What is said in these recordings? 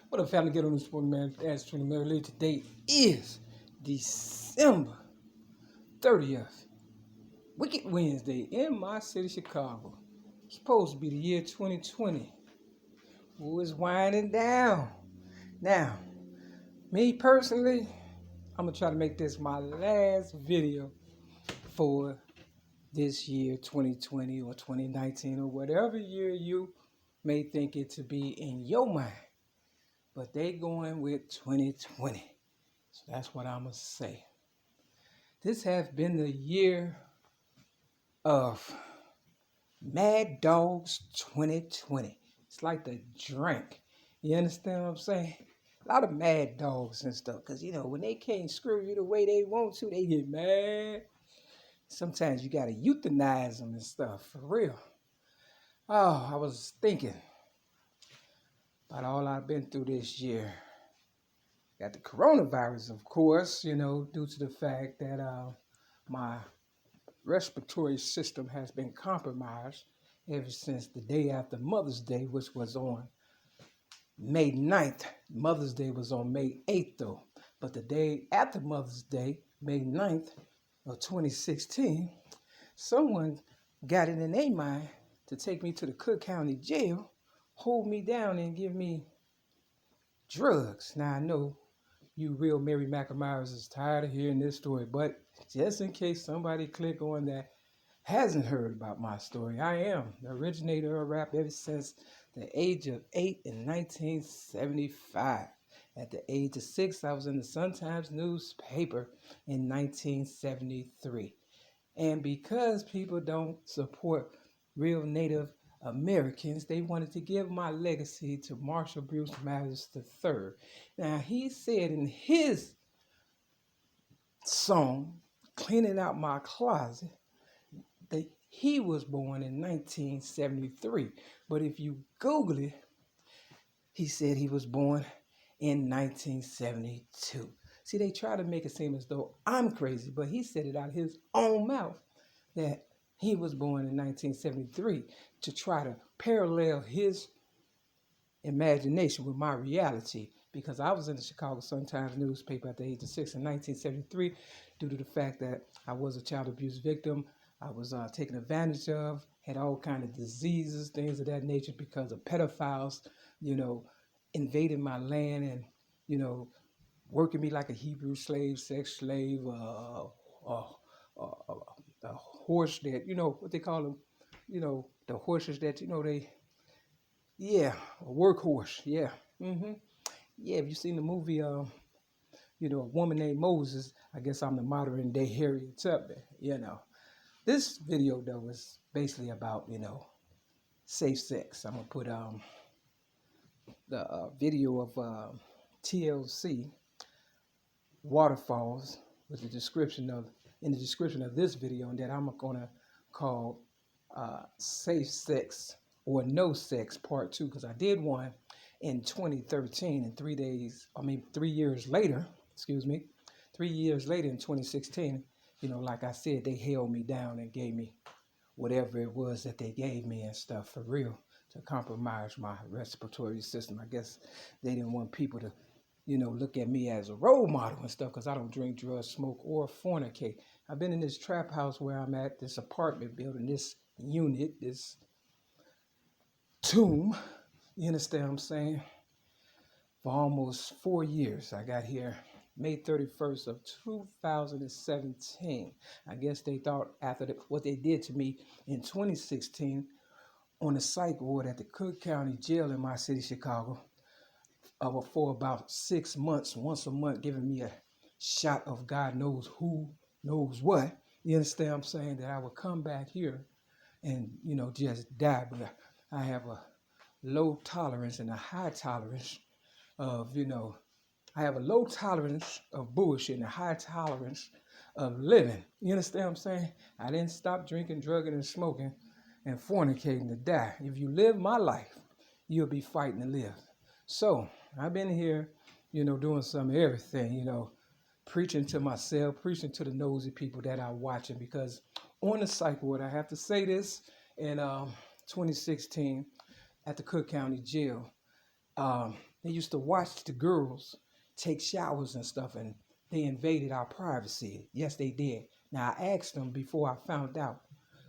What up, family? Get on this one, man. As 20 minutes. Today is December 30th. Wicked Wednesday in my city, Chicago. It's supposed to be the year 2020. Who is winding down? Now, me personally, I'm going to try to make this my last video for this year, 2020 or 2019 or whatever year you may think it to be in your mind. But they going with 2020. So that's what I'm going to say. This has been the year of Mad Dogs 2020. It's like the drink. You understand what I'm saying? A lot of mad dogs and stuff. Because, you know, when they can't screw you the way they want to, they get mad. Sometimes you got to euthanize them and stuff. For real. Oh, I was thinking about all I've been through this year. Got the coronavirus, of course, you know, due to the fact that my respiratory system has been compromised ever since the day after Mother's Day, which was on May 9th. Mother's Day was on May 8th, though. But the day after Mother's Day, May 9th of 2016, someone got it in their mind to take me to the Cook County Jail, hold me down, and give me drugs. Now, I know you real Mary McNamara's is tired of hearing this story, but just in case somebody click on that hasn't heard about my story, I am the originator of rap ever since the age of 8 in 1975. At the age of 6, I was in the Sun-Times newspaper in 1973. And because people don't support real Native Americans, they wanted to give my legacy to Marshall Bruce Mathers III. Now, he said in his song, Cleaning Out My Closet, that he was born in 1973. But if you Google it, he said he was born in 1972. See, they try to make it seem as though I'm crazy, but he said it out of his own mouth that he was born in 1973 to try to parallel his imagination with my reality, because I was in the Chicago Sun-Times newspaper at the age of 6 in 1973 due to the fact that I was a child abuse victim. I was taken advantage of, had all kinds of diseases, things of that nature because of pedophiles, you know, invading my land and, you know, working me like a Hebrew slave, sex slave, a horse that, you know, what they call them, you know, the horses that, you know, a workhorse, yeah. Yeah, if you've seen the movie, you know, A Woman Named Moses, I guess I'm the modern day Harriet Tubman, you know. This video, though, is basically about, you know, safe sex. I'm going to put the video of TLC Waterfalls with the description of, in the description of this video, and that I'm going to call Safe Sex or No Sex Part 2, because I did one in 2013, and 3 years later, 3 years later in 2016, you know, like I said, they held me down and gave me whatever it was that they gave me and stuff for real to compromise my respiratory system. I guess they didn't want people to, you know, look at me as a role model and stuff because I don't drink, drugs, smoke, or fornicate. I've been in this trap house where I'm at, this apartment building, this unit, this tomb, you understand what I'm saying, for almost 4 years. I got here May 31st of 2017. I guess they thought after what they did to me in 2016 on the psych ward at the Cook County Jail in my city, Chicago, for about 6 months, once a month, giving me a shot of God knows who knows what. You understand what I'm saying? That I would come back here and, you know, just die. But I have a low tolerance and a high tolerance of, you know, I have a low tolerance of bullshit and a high tolerance of living. You understand what I'm saying? I didn't stop drinking, drugging, and smoking and fornicating to die. If you live my life, you'll be fighting to live. So I've been here, you know, doing some of everything, you know, preaching to myself, preaching to the nosy people that I'm watching, because on the psych ward, I have to say this, in 2016 at the Cook County Jail, They used to watch the girls take showers and stuff, and they invaded our privacy. Yes, they did. Now, I asked them before I found out,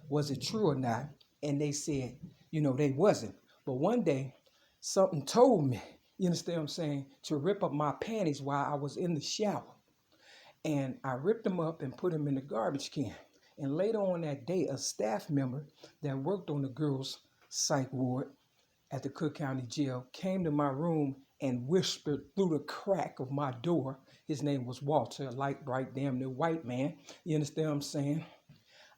was it true or not? And they said, they wasn't. But one day, something told me, you understand what I'm saying, to rip up my panties while I was in the shower. And I ripped them up and put them in the garbage can. And later on that day, a staff member that worked on the girls' psych ward at the Cook County Jail came to my room and whispered through the crack of my door. His name was Walter, a light, bright, damn near white man. You understand what I'm saying?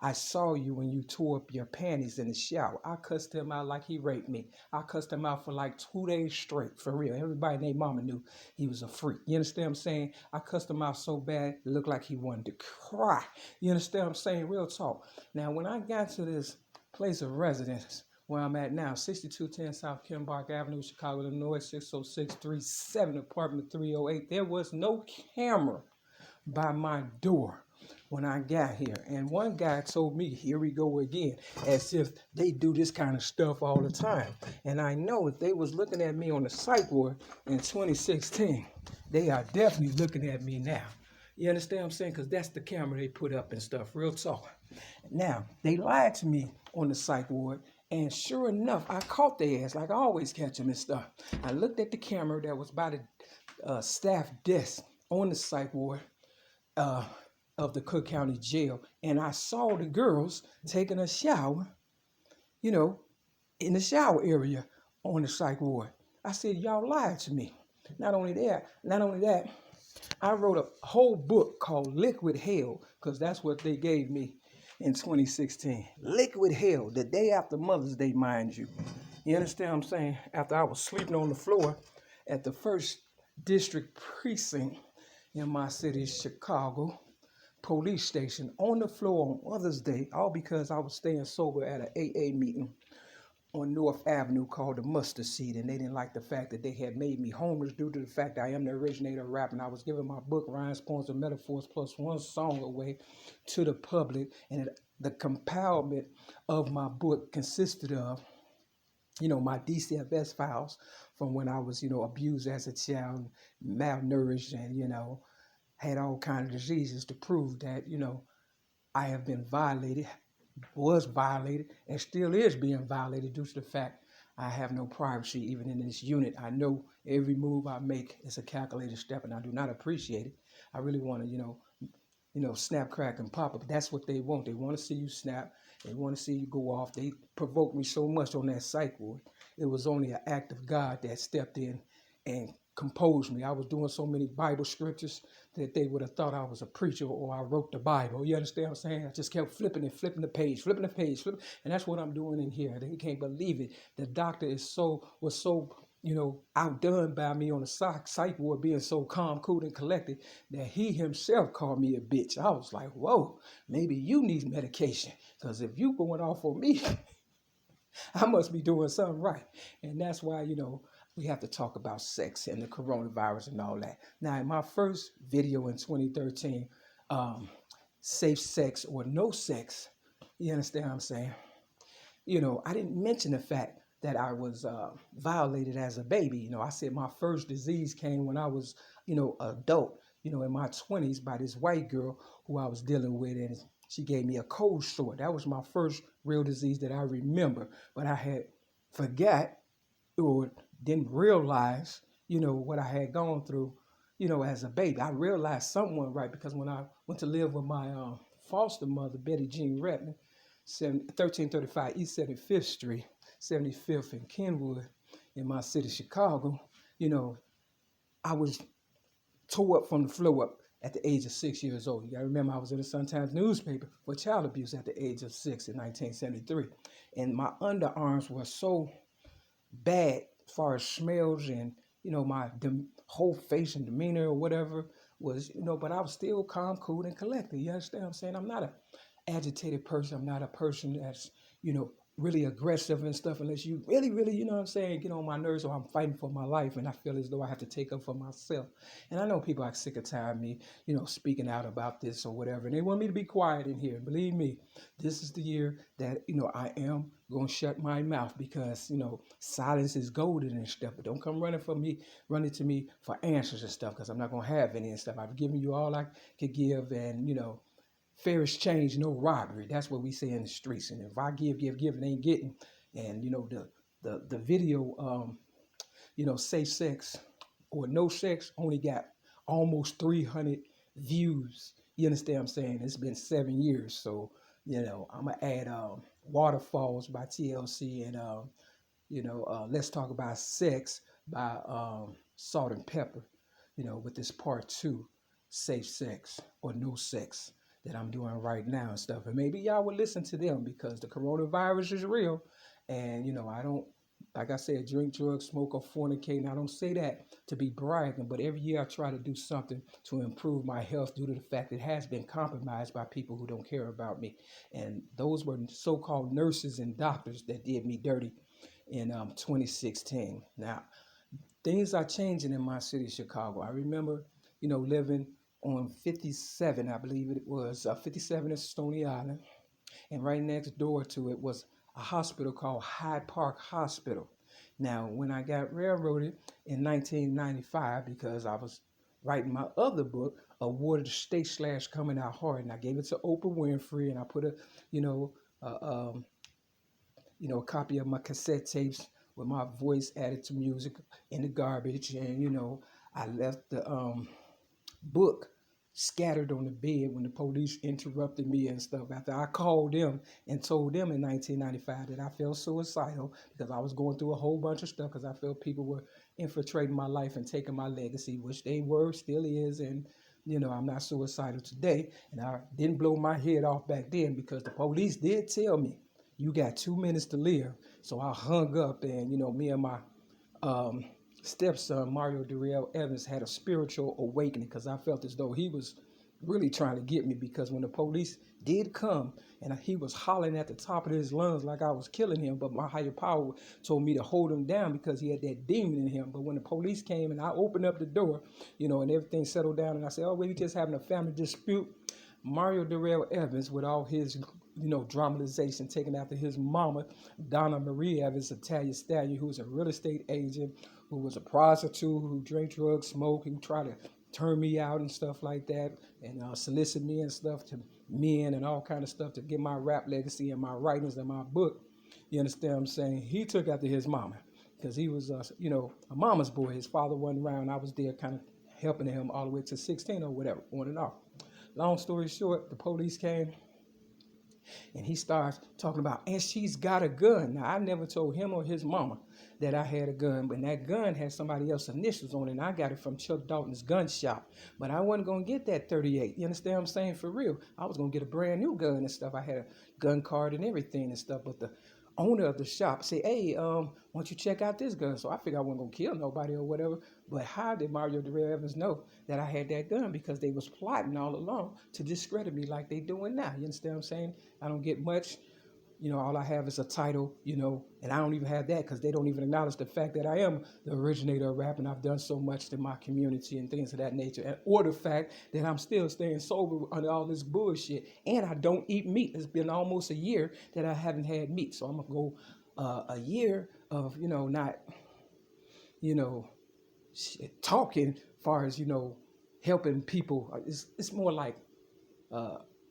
I saw you when you tore up your panties in the shower. I cussed him out like he raped me. I cussed him out for like 2 days straight, for real. Everybody named Mama knew he was a freak. You understand what I'm saying? I cussed him out so bad, it looked like he wanted to cry. You understand what I'm saying? Real talk. Now, when I got to this place of residence, where I'm at now, 6210 South Kenbark Avenue, Chicago, Illinois, 60637, apartment 308, there was no camera by my door when I got here. And one guy told me, here we go again, as if they do this kind of stuff all the time. And I know if they was looking at me on the psych ward in 2016, they are definitely looking at me now. You understand what I'm saying? Because that's the camera they put up and stuff, real talk. Now, they lied to me on the psych ward, and sure enough, I caught their ass like I always catch them and stuff. I looked at the camera that was by the staff desk on the psych ward of the Cook County Jail, and I saw the girls taking a shower, in the shower area on the psych ward. I said, y'all lied to me. Not only that, I wrote a whole book called Liquid Hell, because that's what they gave me in 2016. Liquid Hell, the day after Mother's Day, mind you. You understand what I'm saying? After I was sleeping on the floor at the 1st District Precinct in my city, Chicago, police station, on the floor on Mother's Day, all because I was staying sober at an AA meeting on North Avenue called the Mustard Seed, and they didn't like the fact that they had made me homeless due to the fact that I am the originator of rap, and I was giving my book, Rhymes, Poems, and Metaphors, plus one song away to the public, and the compilement of my book consisted of, my DCFS files from when I was, abused as a child, malnourished, and, had all kinds of diseases to prove that, I have been violated, was violated, and still is being violated due to the fact I have no privacy even in this unit. I know every move I make is a calculated step, and I do not appreciate it. I really want to, snap, crack, and pop up. That's what they want. They want to see you snap. They want to see you go off. They provoked me so much on that psych ward. It was only an act of God that stepped in and composed me. I was doing so many Bible scriptures that they would have thought I was a preacher or I wrote the Bible. You understand what I'm saying? I just kept flipping the page, and that's what I'm doing in here. They can't believe it. The doctor was so outdone by me on the psych ward, being so calm, cool, and collected, that he himself called me a bitch. I was like, whoa, maybe you need medication, because if you going off on me, I must be doing something right. And that's why, we have to talk about sex and the coronavirus and all that. Now, in my first video in 2013, safe sex or no sex, you understand what I'm saying? I didn't mention the fact that I was violated as a baby. I said my first disease came when I was, adult, in my 20s, by this white girl who I was dealing with, and she gave me a cold sore. That was my first real disease that I remember, but I had forgot or didn't realize, what I had gone through, as a baby. I realized something wasn't right, because when I went to live with my foster mother, Betty Jean Redmond, 1335 East 75th Street, 75th and Kenwood, in my city, Chicago, I was tore up from the floor up at the age of 6 years old. You gotta remember, I was in the Sun-Times newspaper for child abuse at the age of 6 in 1973. And my underarms were so bad as far as smells, and my whole face and demeanor or whatever was, but I was still calm, cool, and collected. You understand what I'm saying? I'm not an agitated person. I'm not a person that's really aggressive and stuff unless you really, really, you know what I'm saying, get on my nerves or I'm fighting for my life and I feel as though I have to take up for myself. And I know people are sick of tired of me, you know, speaking out about this or whatever. And they want me to be quiet in here. Believe me, this is the year that, you know, I am going to shut my mouth because, you know, silence is golden and stuff. But don't come running to me for answers and stuff because I'm not going to have any and stuff. I've given you all I could give and, you know, fair exchange, no robbery. That's what we say in the streets. And if I give, and ain't getting, and you know the video, you know, safe sex or no sex only got almost 300 views. You understand what I'm saying? It's been 7 years, so you know I'm gonna add Waterfalls by TLC and you know Let's Talk About Sex by Salt and Pepper. You know, with this part 2, safe sex or no sex, that I'm doing right now and stuff. And maybe y'all would listen to them because the coronavirus is real. And, you know, I don't, like I said, drink, drugs, smoke, or fornicate. And I don't say that to be bragging, but every year I try to do something to improve my health due to the fact it has been compromised by people who don't care about me. And those were so-called nurses and doctors that did me dirty in 2016. Now, things are changing in my city, Chicago. I remember, you know, living on 57, I believe it was, 57 in Stony Island. And right next door to it was a hospital called Hyde Park Hospital. Now, when I got railroaded in 1995, because I was writing my other book, Awarded the State / Coming Out Hard, and I gave it to Oprah Winfrey, and I put a, you know, a copy of my cassette tapes with my voice added to music in the garbage, and you know, I left the book scattered on the bed when the police interrupted me and stuff after I called them and told them in 1995 that I felt suicidal because I was going through a whole bunch of stuff because I felt people were infiltrating my life and taking my legacy, which they were, still is, and you know, I'm not suicidal today. And I didn't blow my head off back then because the police did tell me, you got 2 minutes to live. So I hung up and, you know, me and my stepson, Mario Darrell Evans, had a spiritual awakening because I felt as though he was really trying to get me because when the police did come and he was hollering at the top of his lungs like I was killing him, but my higher power told me to hold him down because he had that demon in him. But when the police came and I opened up the door, you know, and everything settled down and I said, oh, we're just having a family dispute. Mario Darrell Evans, with all his, you know, dramatization taken after his mama, Donna Marie Evans, Italian stallion, who was a real estate agent, who was a prostitute, who drank drugs, smoked, who tried to turn me out and stuff like that, and solicit me and stuff to men and all kind of stuff to get my rap legacy and my writings and my book. You understand what I'm saying? He took after his mama because he was, you know, a mama's boy. His father wasn't around. I was there kind of helping him all the way to 16 or whatever, on and off. Long story short, the police came and he starts talking about, and she's got a gun. Now, I never told him or his mama that I had a gun, but that gun had somebody else's initials on it, and I got it from Chuck Dalton's gun shop. But I wasn't going to get that 38. You understand what I'm saying? For real. I was going to get a brand new gun and stuff. I had a gun card and everything and stuff, but the owner of the shop said, hey, why don't you check out this gun? So I figured I wasn't going to kill nobody or whatever. But how did Mario Darrell Evans know that I had that gun? Because they was plotting all along to discredit me like they doing now. You understand what I'm saying? I don't get much. You know, all I have is a title, you know, and I don't even have that because they don't even acknowledge the fact that I am the originator of rap and I've done so much to my community and things of that nature. And, or the fact that I'm still staying sober under all this bullshit and I don't eat meat. It's been almost a year that I haven't had meat. So I'm going to go a year of, you know, not, you know, talking as far as, you know, helping people. It's more like,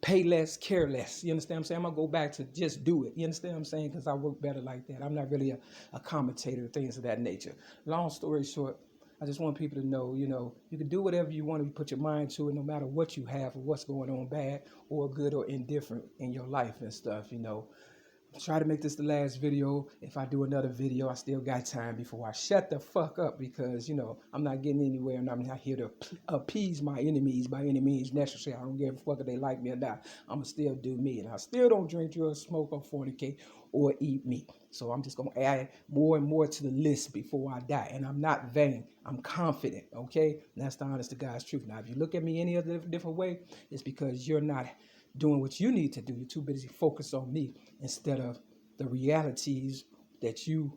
pay less, care less. You understand what I'm saying? I'm going to go back to just do it. You understand what I'm saying? Because I work better like that. I'm not really a commentator, things of that nature. Long story short, I just want people to know, you know, you can do whatever you want to put your mind to it, no matter what you have or what's going on, bad or good or indifferent in your life and stuff, you know. Try to make this the last video. If I do another video, I still got time before I shut the fuck up because, you know, I'm not getting anywhere and I'm not here to appease my enemies by any means necessary. I don't give a fuck if they like me or not. I'm going to still do me. And I still don't drink, drugs, smoke, or fornicate or eat meat. So I'm just going to add more and more to the list before I die. And I'm not vain. I'm confident, okay? And that's the honest to God's truth. Now, if you look at me any other different way, it's because you're not doing what you need to do. You're too busy focused on me instead of the realities that you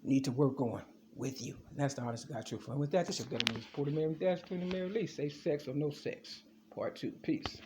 need to work on with you. And that's the honest God truth. And with that, this is your Ghetto News. Pour the Mary Dash, between the Mary Lee. Safe sex or no sex. Part 2. Peace.